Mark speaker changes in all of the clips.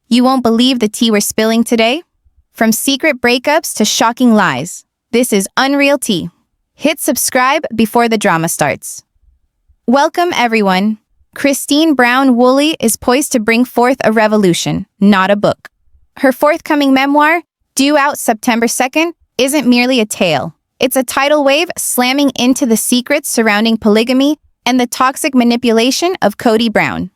Speaker 1: You won't believe the tea we're spilling today. From secret breakups to shocking lies, this is Unreal Tea. Hit subscribe before the drama starts. Welcome, everyone. Christine Brown Woolley is poised to bring forth a revolution, not a book. Her forthcoming memoir, due out September 2nd, isn't merely a tale. It's a tidal wave slamming into the secrets surrounding polygamy and the toxic manipulation of Kody Brown.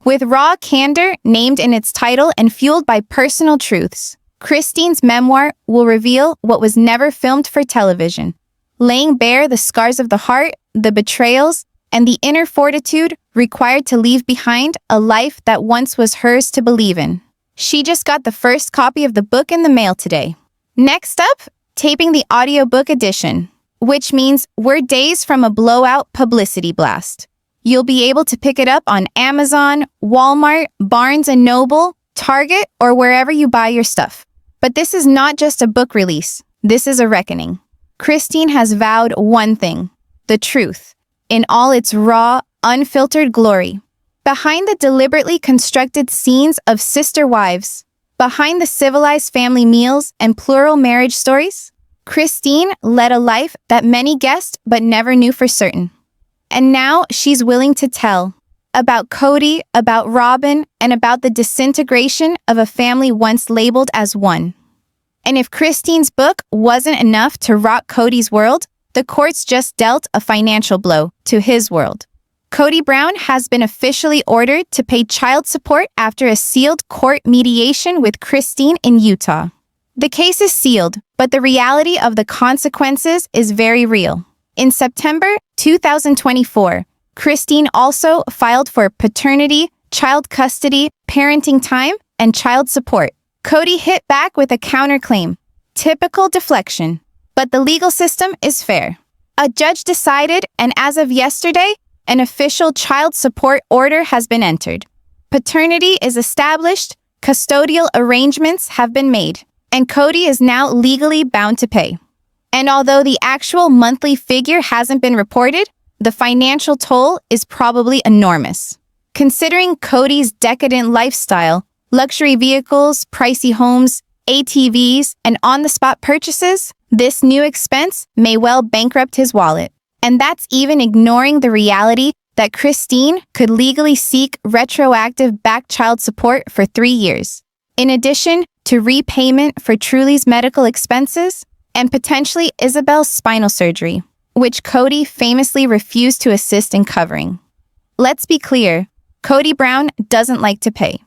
Speaker 1: With raw candor named in its title and fueled by personal truths, Christine's memoir will reveal what was never filmed for television, laying bare the scars of the heart, the betrayals, and the inner fortitude required to leave behind a life that once was hers to believe in. She just got the first copy of the book in the mail today. Next up, taping the audiobook edition, which means we're days from a blowout publicity blast. You'll be able to pick it up on Amazon, Walmart, Barnes & Noble, Target, or wherever you buy your stuff. But this is not just a book release. This is a reckoning. Christine has vowed one thing: the truth, in all its raw, unfiltered glory. Behind the deliberately constructed scenes of sister wives, behind the civilized family meals and plural marriage stories, Christine led a life that many guessed but never knew for certain. And now she's willing to tell about Kody, about Robyn, and about the disintegration of a family once labeled as one. And if Christine's book wasn't enough to rock Kody's world, the courts just dealt a financial blow to his world. Kody Brown has been officially ordered to pay child support after a sealed court mediation with Christine in Utah. The case is sealed, but the reality of the consequences is very real. In September 2024, Christine also filed for paternity, child custody, parenting time, and child support. Kody hit back with a counterclaim. Typical deflection. But the legal system is fair. A judge decided, and as of yesterday, an official child support order has been entered. Paternity is established, custodial arrangements have been made, and Kody is now legally bound to pay. And although the actual monthly figure hasn't been reported, the financial toll is probably enormous. Considering Kody's decadent lifestyle, luxury vehicles, pricey homes, ATVs, and on-the-spot purchases, this new expense may well bankrupt his wallet. And that's even ignoring the reality that Christine could legally seek retroactive back child support for 3 years, in addition to repayment for Truly's medical expenses and potentially Isabel's spinal surgery, which Kody famously refused to assist in covering. Let's be clear, Kody Brown doesn't like to pay.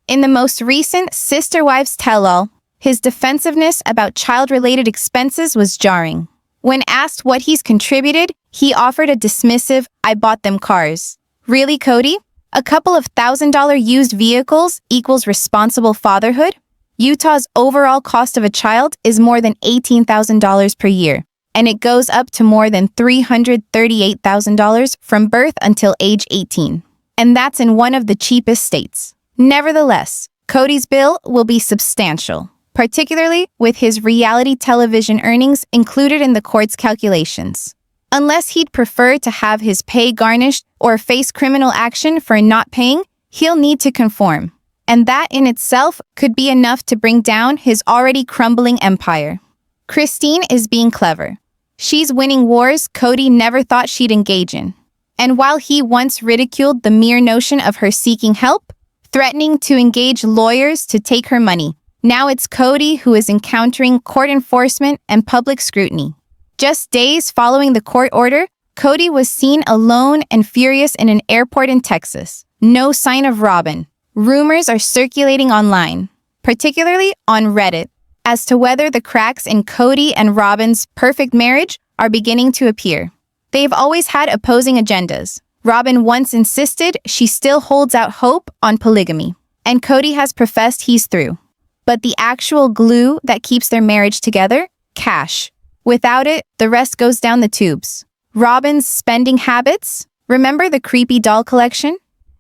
Speaker 1: In the most recent Sister Wives tell-all, his defensiveness about child-related expenses was jarring. When asked what he's contributed, he offered a dismissive, "I bought them cars." Really, Kody? A couple of $1,000 used vehicles equals responsible fatherhood? Utah's overall cost of a child is more than $18,000 per year, and it goes up to more than $338,000 from birth until age 18. And that's in one of the cheapest states. Nevertheless, Kody's bill will be substantial, particularly with his reality television earnings included in the court's calculations. Unless he'd prefer to have his pay garnished or face criminal action for not paying, he'll need to conform. And that in itself could be enough to bring down his already crumbling empire. Christine is being clever. She's winning wars Kody never thought she'd engage in. And while he once ridiculed the mere notion of her seeking help, threatening to engage lawyers to take her money, now it's Kody who is encountering court enforcement and public scrutiny. Just days following the court order, Kody was seen alone and furious in an airport in Texas. No sign of Robyn. Rumors are circulating online, particularly on Reddit, as to whether the cracks in Kody and Robyn's perfect marriage are beginning to appear. They've always had opposing agendas. Robyn once insisted she still holds out hope on polygamy, and Kody has professed he's through. But the actual glue that keeps their marriage together? Cash. Without it, the rest goes down the tubes. Robyn's spending habits? Remember the creepy doll collection?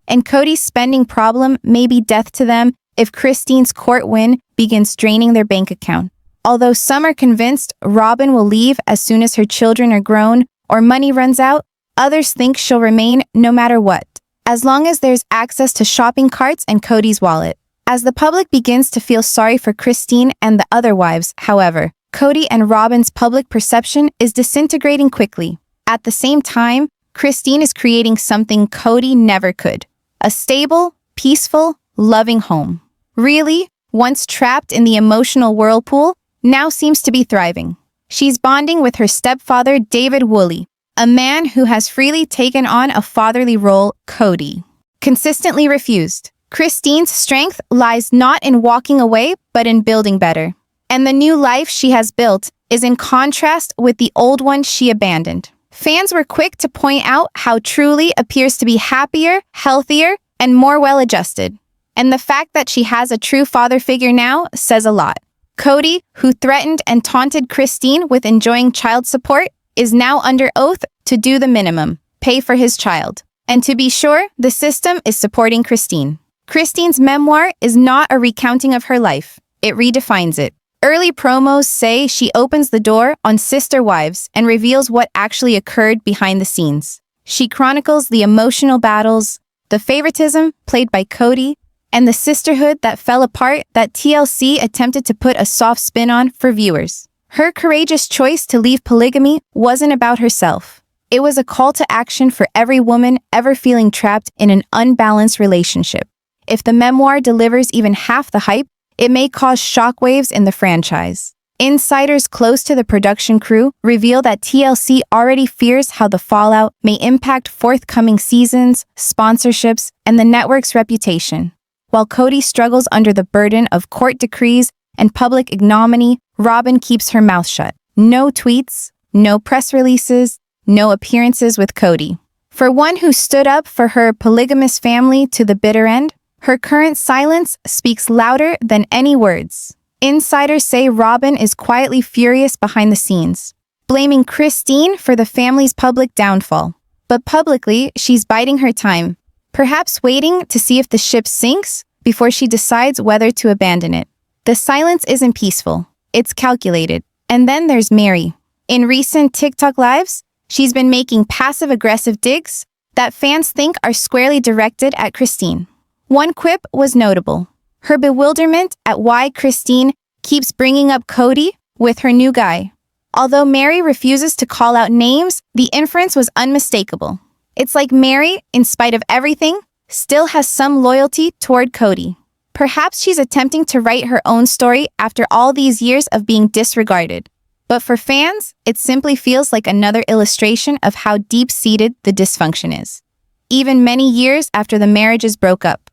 Speaker 1: And Kody's spending problem may be death to them if Christine's court win begins draining their bank account. Although some are convinced Robyn will leave as soon as her children are grown or money runs out, others think she'll remain no matter what, as long as there's access to shopping carts and Kody's wallet. As the public begins to feel sorry for Christine and the other wives, however, Kody and Robyn's public perception is disintegrating quickly. At the same time, Christine is creating something Kody never could: a stable, peaceful, loving home. Really, once trapped in the emotional whirlpool, now seems to be thriving. She's bonding with her stepfather, David Woolley, a man who has freely taken on a fatherly role Kody consistently refused. Christine's strength lies not in walking away, but in building better. And the new life she has built is in contrast with the old one she abandoned. Fans were quick to point out how Truly appears to be happier, healthier, and more well-adjusted. And the fact that she has a true father figure now says a lot. Kody, who threatened and taunted Christine with enjoying child support, is now under oath to do the minimum, pay for his child. And to be sure, the system is supporting Christine. Christine's memoir is not a recounting of her life. It redefines it. Early promos say she opens the door on sister wives and reveals what actually occurred behind the scenes. She chronicles the emotional battles, the favoritism played by Kody, and the sisterhood that fell apart that TLC attempted to put a soft spin on for viewers. Her courageous choice to leave polygamy wasn't about herself. It was a call to action for every woman ever feeling trapped in an unbalanced relationship. If the memoir delivers even half the hype, it may cause shockwaves in the franchise. Insiders close to the production crew reveal that TLC already fears how the fallout may impact forthcoming seasons, sponsorships, and the network's reputation. While Kody struggles under the burden of court decrees and public ignominy, Robyn keeps her mouth shut. No tweets, no press releases, no appearances with Kody. For one who stood up for her polygamous family to the bitter end, her current silence speaks louder than any words. Insiders say Robyn is quietly furious behind the scenes, blaming Christine for the family's public downfall. But publicly, she's biding her time, perhaps waiting to see if the ship sinks before she decides whether to abandon it. The silence isn't peaceful, it's calculated. And then there's Meri. In recent TikTok lives, she's been making passive-aggressive digs that fans think are squarely directed at Christine. One quip was notable: her bewilderment at why Christine keeps bringing up Kody with her new guy. Although Meri refuses to call out names, the inference was unmistakable. It's like Meri, in spite of everything, still has some loyalty toward Kody. Perhaps she's attempting to write her own story after all these years of being disregarded. But for fans, it simply feels like another illustration of how deep-seated the dysfunction is, even many years after the marriages broke up.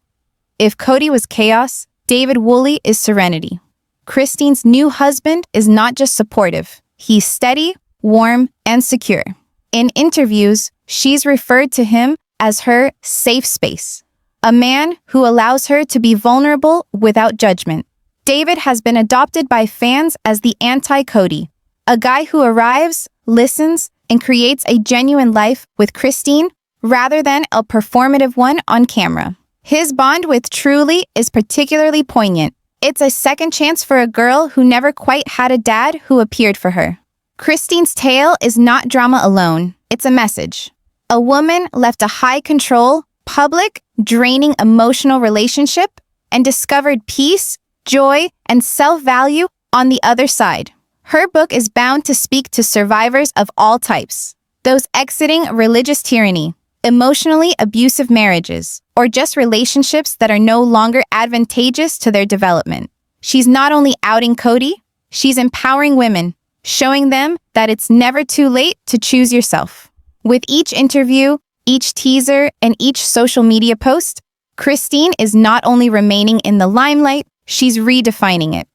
Speaker 1: If Kody was chaos, David Woolley is serenity. Christine's new husband is not just supportive. He's steady, warm, and secure. In interviews, she's referred to him as her safe space, a man who allows her to be vulnerable without judgment. David has been adopted by fans as the anti-Kody, a guy who arrives, listens, and creates a genuine life with Christine rather than a performative one on camera. His bond with Truly is particularly poignant. It's a second chance for a girl who never quite had a dad who appeared for her. Christine's tale is not drama alone, it's a message. A woman left a high-control, public, draining emotional relationship and discovered peace, joy, and self-value on the other side. Her book is bound to speak to survivors of all types, those exiting religious tyranny, emotionally abusive marriages, or just relationships that are no longer advantageous to their development. She's not only outing Kody, she's empowering women, showing them that it's never too late to choose yourself. With each interview, each teaser, and each social media post, Christine is not only remaining in the limelight, she's redefining it.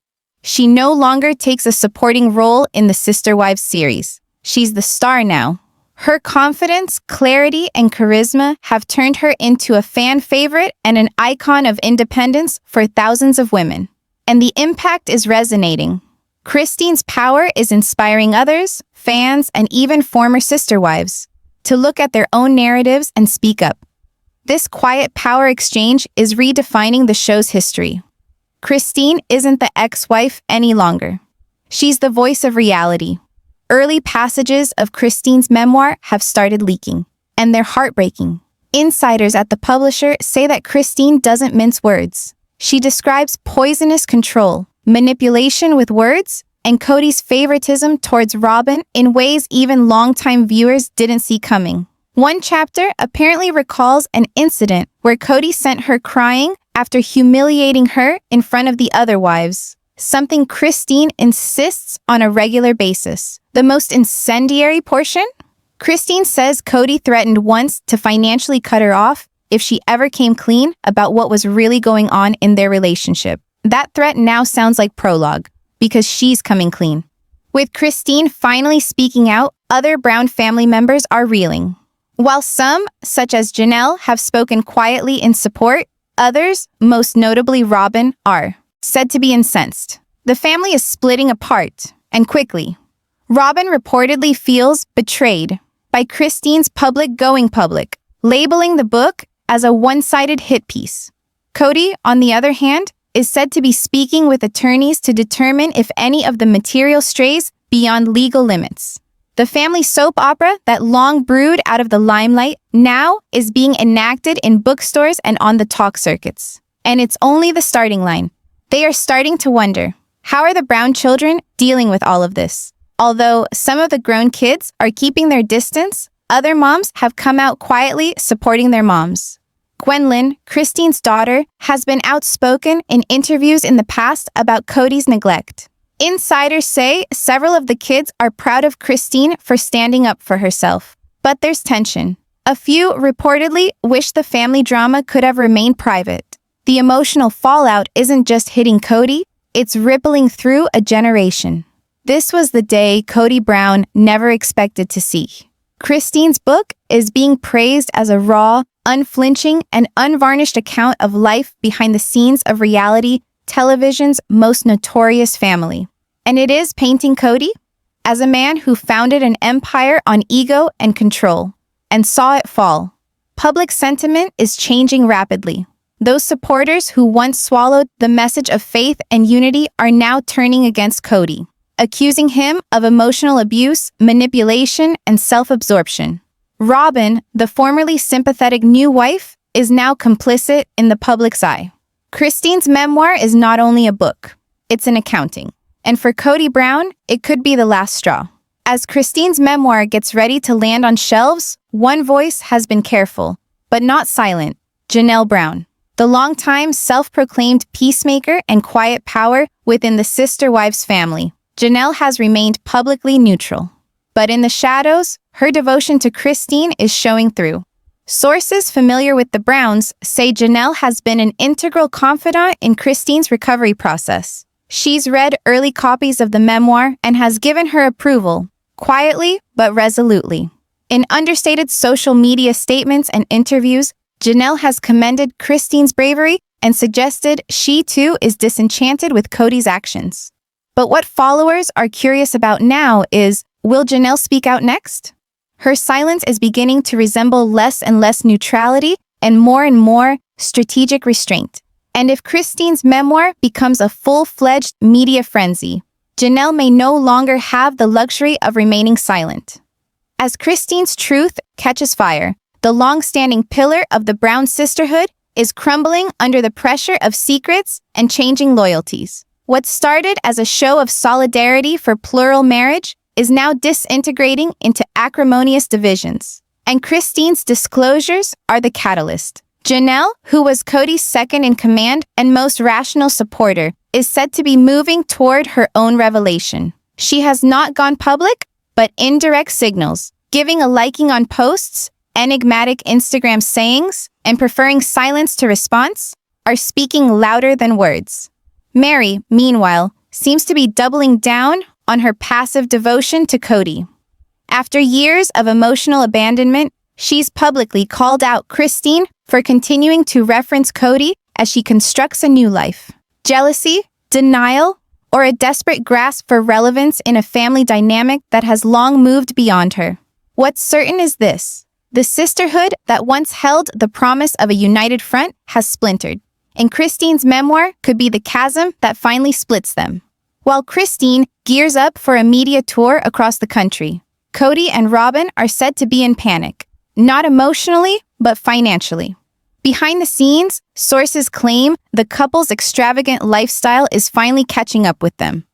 Speaker 1: She no longer takes a supporting role in the Sister Wives series. She's the star now. Her confidence, clarity, and charisma have turned her into a fan favorite and an icon of independence for thousands of women. And the impact is resonating. Christine's power is inspiring others, fans, and even former sister wives to look at their own narratives and speak up. This quiet power exchange is redefining the show's history. Christine isn't the ex-wife any longer. She's the voice of reality. Early passages of Christine's memoir have started leaking, and they're heartbreaking. Insiders at the publisher say that Christine doesn't mince words. She describes poisonous control, manipulation with words, and Kody's favoritism towards Robyn in ways even longtime viewers didn't see coming. One chapter apparently recalls an incident where Kody sent her crying after humiliating her in front of the other wives, something Christine insists on a regular basis. The most incendiary portion? Christine says Kody threatened once to financially cut her off if she ever came clean about what was really going on in their relationship. That threat now sounds like prologue, because she's coming clean. With Christine finally speaking out, other Brown family members are reeling. While some, such as Janelle, have spoken quietly in support, others, most notably Robyn, are said to be incensed. The family is splitting apart, and quickly. Robyn reportedly feels betrayed by Christine's going public, labeling the book as a one-sided hit piece. Kody, on the other hand, is said to be speaking with attorneys to determine if any of the material strays beyond legal limits. The family soap opera that long brewed out of the limelight now is being enacted in bookstores and on the talk circuits. And it's only the starting line. They are starting to wonder, how are the Brown children dealing with all of this? Although some of the grown kids are keeping their distance, other moms have come out quietly supporting their moms. Gwendolyn, Christine's daughter, has been outspoken in interviews in the past about Kody's neglect. Insiders say several of the kids are proud of Christine for standing up for herself. But there's tension. A few reportedly wish the family drama could have remained private. The emotional fallout isn't just hitting Kody, it's rippling through a generation. This was the day Kody Brown never expected to see. Christine's book is being praised as a raw, unflinching, and unvarnished account of life behind the scenes of reality television's most notorious family. And it is painting Kody as a man who founded an empire on ego and control, and saw it fall. Public sentiment is changing rapidly. Those supporters who once swallowed the message of faith and unity are now turning against Kody, accusing him of emotional abuse, manipulation, and self-absorption. Robyn, the formerly sympathetic new wife, is now complicit in the public's eye. Christine's memoir is not only a book, it's an accounting. And for Kody Brown, it could be the last straw. As Christine's memoir gets ready to land on shelves, one voice has been careful, but not silent: Janelle Brown, the longtime self-proclaimed peacemaker and quiet power within the sister wives family. Janelle has remained publicly neutral. But in the shadows, her devotion to Christine is showing through. Sources familiar with the Browns say Janelle has been an integral confidant in Christine's recovery process. She's read early copies of the memoir and has given her approval, quietly but resolutely. In understated social media statements and interviews, Janelle has commended Christine's bravery and suggested she too is disenchanted with Kody's actions. But what followers are curious about now is, will Janelle speak out next? Her silence is beginning to resemble less and less neutrality and more strategic restraint. And if Christine's memoir becomes a full-fledged media frenzy, Janelle may no longer have the luxury of remaining silent. As Christine's truth catches fire, the long-standing pillar of the Brown sisterhood is crumbling under the pressure of secrets and changing loyalties. What started as a show of solidarity for plural marriage is now disintegrating into acrimonious divisions. And Christine's disclosures are the catalyst. Janelle, who was Kody's second in command and most rational supporter, is said to be moving toward her own revelation. She has not gone public, but indirect signals, giving a liking on posts, enigmatic Instagram sayings, and preferring silence to response, are speaking louder than words. Meri, meanwhile, seems to be doubling down on her passive devotion to Kody. After years of emotional abandonment, she's publicly called out Christine for continuing to reference Kody as she constructs a new life. Jealousy, denial, or a desperate grasp for relevance in a family dynamic that has long moved beyond her. What's certain is this: the sisterhood that once held the promise of a united front has splintered, and Christine's memoir could be the chasm that finally splits them. While Christine gears up for a media tour across the country, Kody and Robyn are said to be in panic, not emotionally, but financially. Behind the scenes, sources claim the couple's extravagant lifestyle is finally catching up with them.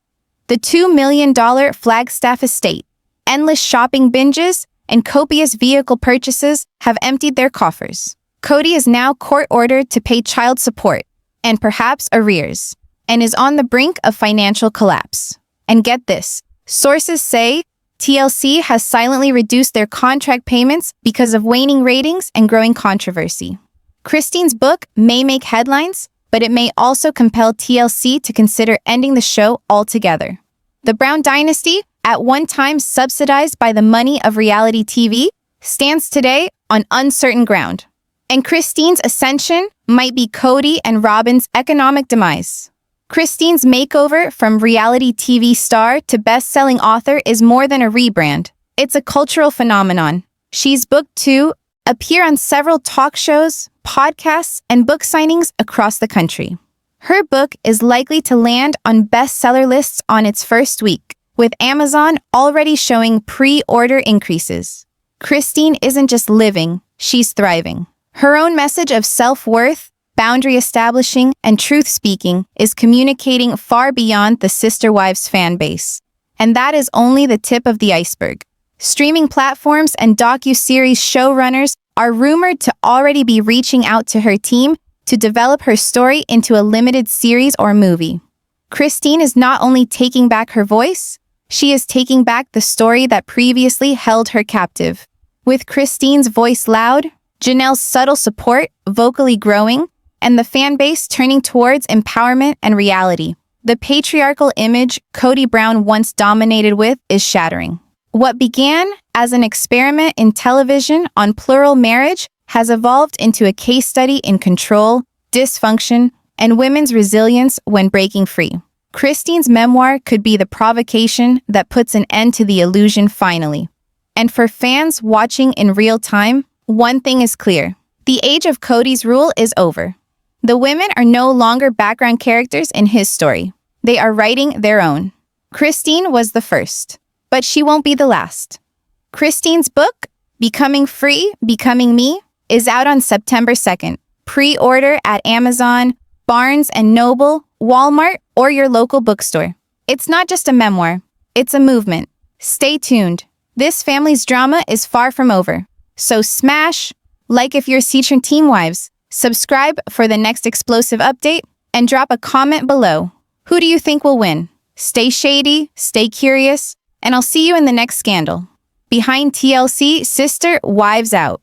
Speaker 1: The $2 million Flagstaff estate, endless shopping binges, and copious vehicle purchases have emptied their coffers. Kody is now court-ordered to pay child support, and perhaps arrears, and is on the brink of financial collapse. And get this, sources say TLC has silently reduced their contract payments because of waning ratings and growing controversy. Christine's book may make headlines, but it may also compel TLC to consider ending the show altogether. The Brown dynasty, at one time subsidized by the money of reality TV, stands today on uncertain ground. And Christine's ascension might be Kody and Robyn's economic demise. Christine's makeover from reality TV star to best-selling author is more than a rebrand. It's a cultural phenomenon. She's booked to appear on several talk shows, podcasts, and book signings across the country. Her book is likely to land on bestseller lists on its first week, with Amazon already showing pre-order increases. Christine isn't just living, she's thriving. Her own message of self-worth, boundary establishing, and truth-speaking is communicating far beyond the Sister Wives fan base. And that is only the tip of the iceberg. Streaming platforms and docu-series showrunners are rumored to already be reaching out to her team to develop her story into a limited series or movie. Christine is not only taking back her voice, she is taking back the story that previously held her captive. With Christine's voice loud, Janelle's subtle support vocally growing, and the fan base turning towards empowerment and reality, the patriarchal image Kody Brown once dominated with is shattering. What began as an experiment in television on plural marriage has evolved into a case study in control, dysfunction, and women's resilience when breaking free. Christine's memoir could be the provocation that puts an end to the illusion finally. And for fans watching in real time, one thing is clear. The age of Kody's rule is over. The women are no longer background characters in his story. They are writing their own. Christine was the first, but she won't be the last. Christine's book, Becoming Free, Becoming Me, is out on September 2nd. Pre-order at Amazon, Barnes & Noble, Walmart, or your local bookstore. It's not just a memoir, it's a movement. Stay tuned. This family's drama is far from over. So smash, like if you're featuring Team Wives, subscribe for the next explosive update, and drop a comment below. Who do you think will win? Stay shady, stay curious, and I'll see you in the next scandal. Behind TLC, Sister Wives out.